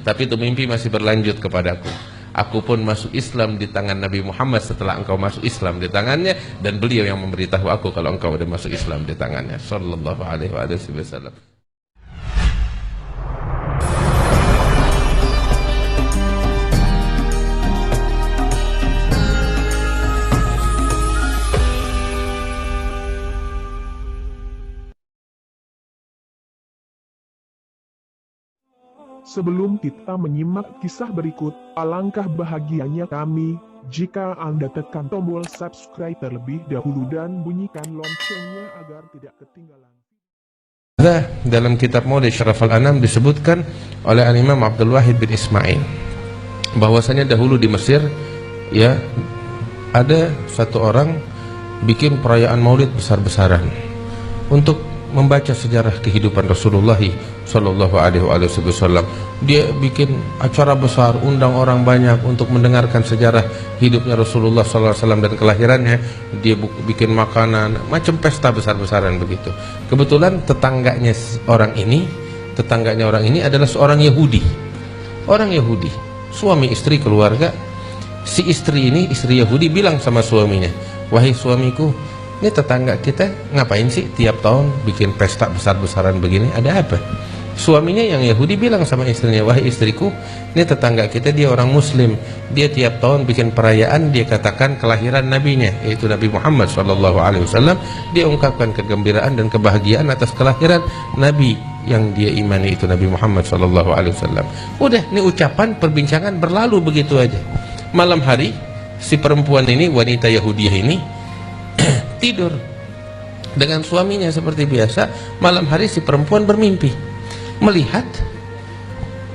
Tapi itu mimpi masih berlanjut kepadaku. Aku pun masuk Islam di tangan Nabi Muhammad setelah engkau masuk Islam di tangannya, dan beliau yang memberitahu aku kalau engkau sudah masuk Islam di tangannya, sallallahu alaihi wasallam. Sebelum kita menyimak kisah berikut, alangkah bahagianya kami jika Anda tekan tombol subscribe terlebih dahulu dan bunyikan loncengnya agar tidak ketinggalan. Dalam kitab Maulid Syaraful Anam disebutkan oleh Imam Abdul Wahid bin Ismail bahwasanya dahulu di Mesir ya ada satu orang bikin perayaan Maulid besar-besaran untuk membaca sejarah kehidupan Rasulullah sallallahu alaihi wasallam. Dia bikin acara besar, undang orang banyak untuk mendengarkan sejarah hidupnya Rasulullah sallallahu alaihi wasallam dan kelahirannya. Dia bikin makanan, macam pesta besar-besaran begitu. Kebetulan tetangganya orang ini adalah seorang Yahudi. Orang Yahudi, suami istri keluarga. Si istri ini, istri Yahudi, bilang sama suaminya, "Wahai suamiku, ini tetangga kita ngapain sih tiap tahun bikin pesta besar-besaran begini, ada apa?" Suaminya yang Yahudi bilang sama istrinya, "Wahai istriku, ini tetangga kita, dia orang Muslim, dia tiap tahun bikin perayaan, dia katakan kelahiran nabinya, yaitu Nabi Muhammad SAW. Dia ungkapkan kegembiraan dan kebahagiaan atas kelahiran Nabi yang dia imani, itu Nabi Muhammad SAW. Udah, ini ucapan perbincangan berlalu begitu aja. Malam hari si perempuan ini, wanita Yahudiah ini, tidur dengan suaminya seperti biasa. Malam hari si perempuan bermimpi melihat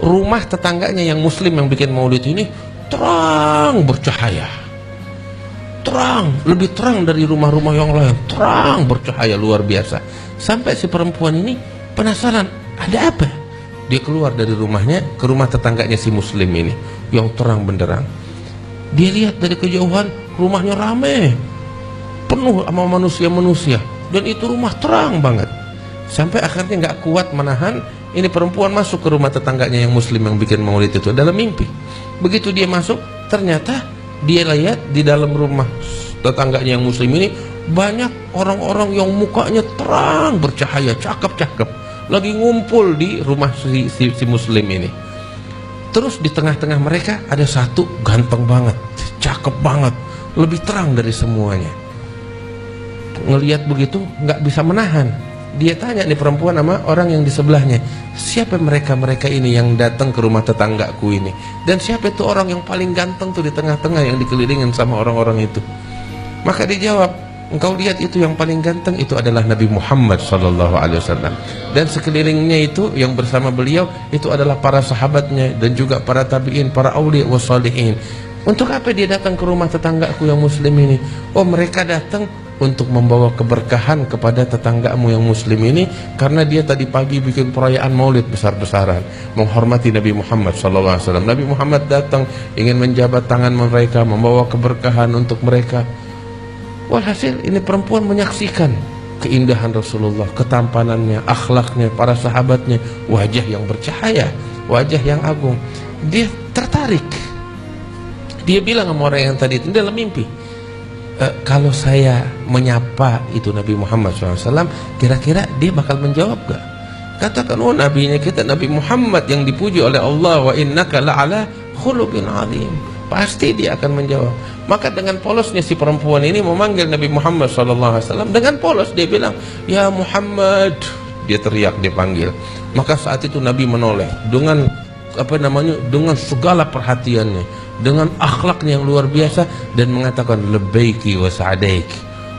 rumah tetangganya yang Muslim yang bikin maulid ini terang bercahaya, terang, lebih terang dari rumah-rumah yang lain, terang bercahaya luar biasa. Sampai si perempuan ini penasaran, ada apa? Dia keluar dari rumahnya ke rumah tetangganya si Muslim ini yang terang benderang. Dia lihat dari kejauhan rumahnya rame, penuh sama manusia-manusia, dan itu rumah terang banget. Sampai akhirnya nggak kuat menahan, ini perempuan masuk ke rumah tetangganya yang Muslim yang bikin maulid itu dalam mimpi. Begitu dia masuk, ternyata dia lihat di dalam rumah tetangganya yang Muslim ini banyak orang-orang yang mukanya terang bercahaya, cakep-cakep, lagi ngumpul di rumah si Muslim ini. Terus di tengah-tengah mereka ada satu ganteng banget, cakep banget, lebih terang dari semuanya. Ngelihat begitu nggak bisa menahan. Dia tanya nih perempuan sama orang yang di sebelahnya, siapa mereka ini yang datang ke rumah tetanggaku ini, dan siapa itu orang yang paling ganteng tuh di tengah-tengah yang dikelilingin sama orang-orang itu? Maka dia jawab, engkau lihat itu yang paling ganteng, itu adalah Nabi Muhammad SAW, dan sekelilingnya itu yang bersama beliau itu adalah para sahabatnya dan juga para tabi'in, para aulia wassalihin. Untuk apa dia datang ke rumah tetanggaku yang Muslim ini? Oh, mereka datang untuk membawa keberkahan kepada tetanggamu yang Muslim ini, karena dia tadi pagi bikin perayaan maulid besar-besaran menghormati Nabi Muhammad SAW. Nabi Muhammad datang ingin menjabat tangan mereka, membawa keberkahan untuk mereka. Walhasil ini perempuan menyaksikan keindahan Rasulullah, ketampanannya, akhlaknya, para sahabatnya, wajah yang bercahaya, wajah yang agung. Dia tertarik. Dia bilang sama orang yang tadi itu dalam mimpi, kalau saya menyapa itu Nabi Muhammad SAW, kira-kira dia bakal menjawab gak? Katakan, oh nabinya kita Nabi Muhammad yang dipuji oleh Allah, wa innaka la'ala khuluqin azim. Pasti dia akan menjawab. Maka dengan polosnya si perempuan ini memanggil Nabi Muhammad SAW. Dengan polos dia bilang, ya Muhammad. Dia teriak, dia panggil. Maka saat itu Nabi menoleh dengan dengan segala perhatiannya, dengan akhlaknya yang luar biasa, dan mengatakan, labbaiki wa sa'daik,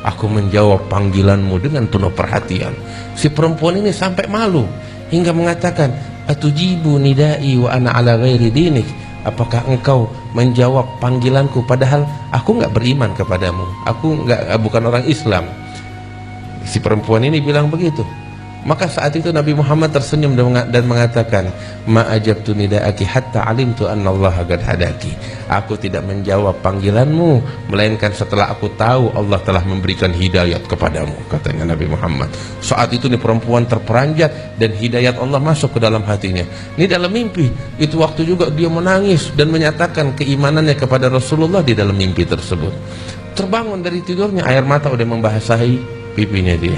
aku menjawab panggilanmu dengan penuh perhatian. Si perempuan ini sampai malu hingga mengatakan, atujibu nidai wa ana ala ghairi dinik, apakah engkau menjawab panggilanku padahal aku nggak beriman kepadamu, aku bukan orang Islam. Si perempuan ini bilang begitu. Maka saat itu Nabi Muhammad tersenyum dan mengatakan, ma ajabtu nida'aki hatta alimtu annallaha qad hadaki. Aku tidak menjawab panggilanmu melainkan setelah aku tahu Allah telah memberikan hidayat kepadamu, katanya Nabi Muhammad. Saat itu nih perempuan terperanjat dan hidayat Allah masuk ke dalam hatinya. Ini dalam mimpi. Itu waktu juga dia menangis dan menyatakan keimanannya kepada Rasulullah di dalam mimpi tersebut. Terbangun dari tidurnya, air mata udah membasahi pipinya dia.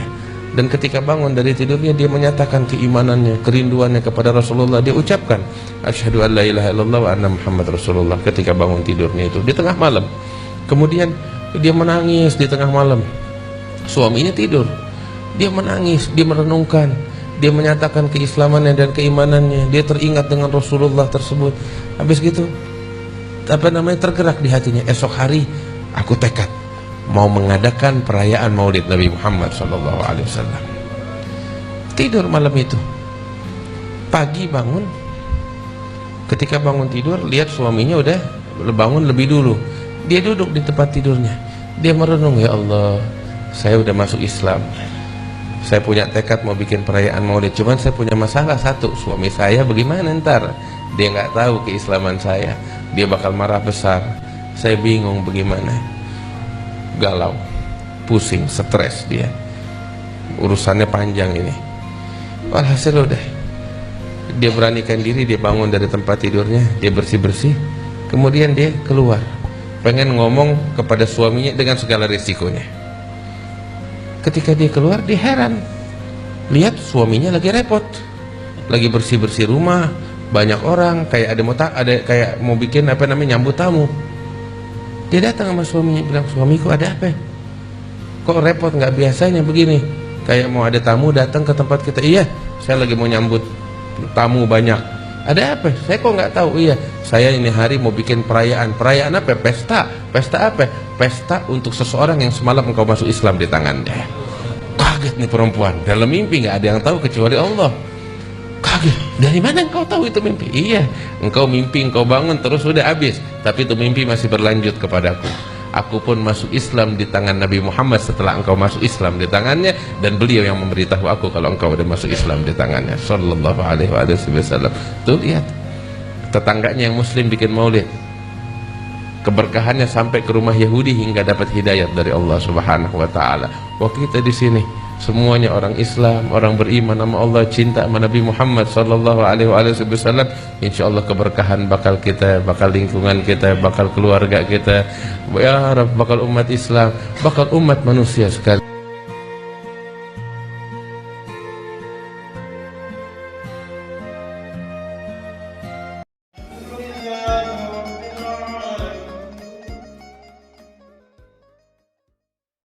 Dan ketika bangun dari tidurnya, dia menyatakan keimanannya, kerinduannya kepada Rasulullah. Dia ucapkan asyhadu an la ilaha illallah wa anna Muhammad Rasulullah ketika bangun tidurnya itu di tengah malam. Kemudian dia menangis di tengah malam. Suaminya tidur. Dia menangis, dia merenungkan, dia menyatakan keislamannya dan keimanannya. Dia teringat dengan Rasulullah tersebut. Habis gitu tergerak di hatinya, esok hari aku tekad mau mengadakan perayaan Maulid Nabi Muhammad SAW. Tidur malam itu. Pagi bangun. Ketika bangun tidur, lihat suaminya udah bangun lebih dulu. Dia duduk di tempat tidurnya. Dia merenung, ya Allah, saya udah masuk Islam. Saya punya tekad mau bikin perayaan Maulid. Cuman saya punya masalah satu, suami saya bagaimana ntar? Dia nggak tahu keislaman saya. Dia bakal marah besar. Saya bingung bagaimana. Galau, pusing, stres dia. Urusannya panjang ini. Walhasil udah, dia beranikan diri, dia bangun dari tempat tidurnya, dia bersih-bersih, kemudian dia keluar, pengen ngomong kepada suaminya dengan segala risikonya. Ketika dia keluar, dia heran, lihat suaminya lagi repot, lagi bersih-bersih rumah, banyak orang, kayak ada kayak mau bikin nyambut tamu. Dia datang sama suaminya, bilang, suamiku ada apa? Kok repot, nggak biasanya begini. Kayak mau ada tamu datang ke tempat kita. Iya, saya lagi mau nyambut tamu banyak. Ada apa? Saya kok nggak tahu. Iya, saya ini hari mau bikin perayaan. Perayaan apa? Pesta. Pesta apa? Pesta untuk seseorang yang semalam engkau masuk Islam di tangannya. Kaget nih perempuan. Dalam mimpi nggak ada yang tahu kecuali Allah. Kaget, dari mana engkau tahu itu mimpi? Iya, engkau mimpi, engkau bangun terus sudah habis. Tapi itu mimpi masih berlanjut kepadaku. Aku pun masuk Islam di tangan Nabi Muhammad setelah engkau masuk Islam di tangannya, dan beliau yang memberitahu aku kalau engkau udah masuk Islam di tangannya. Sallallahu alaihi wasallam. Tuh lihat, tetangganya yang Muslim bikin maulid, keberkahannya sampai ke rumah Yahudi hingga dapat hidayat dari Allah Subhanahu wa taala. Wah, kita di sini semuanya orang Islam, orang beriman sama Allah, cinta sama Nabi Muhammad sallallahu alaihi wasallam. Insyaallah keberkahan bakal kita, bakal lingkungan kita, bakal keluarga kita, ya Rabb, bakal umat Islam, bakal umat manusia sekali.